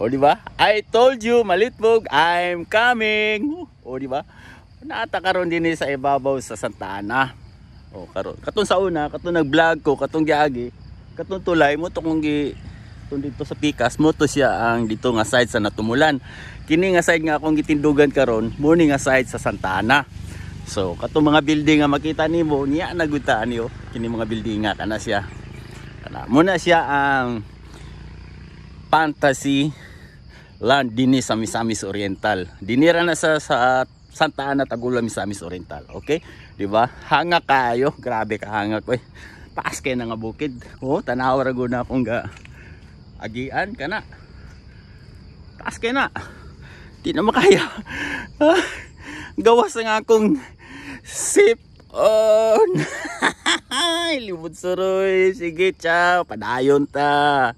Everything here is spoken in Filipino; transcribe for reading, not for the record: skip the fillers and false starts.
O di ba? I told you, Malitbog, I'm coming. O di ba? Naata karon din sa ibabaw sa Santa Ana. O karon. Katong sa una, katong nag-vlog ko, katong giagi, katong tulay mo to kung dito sa Pikas mo to siya ang dito nga side sa Natumulan. Kini nga side nga akong gitindugan karon, morning nga side sa Santa Ana. So, katong mga building nga makita nimo, niya nagutaan niyo. Kini mga building nga kana siya. Kana muna siya ang Fantasy Land dinhi sa Misamis Oriental. Dinira na sa Santa Ana, Tagula, Misamis Oriental. Okay? Di ba? Hanga kayo. Grabe ka hanga ko. Taas kay nga bukid. Oh, tanaw ra gud na akong agian kana. Taas kay na. Di na makaya. Gawas nga akong sip on. Libod suroy. Sige, ciao. Padayon ta.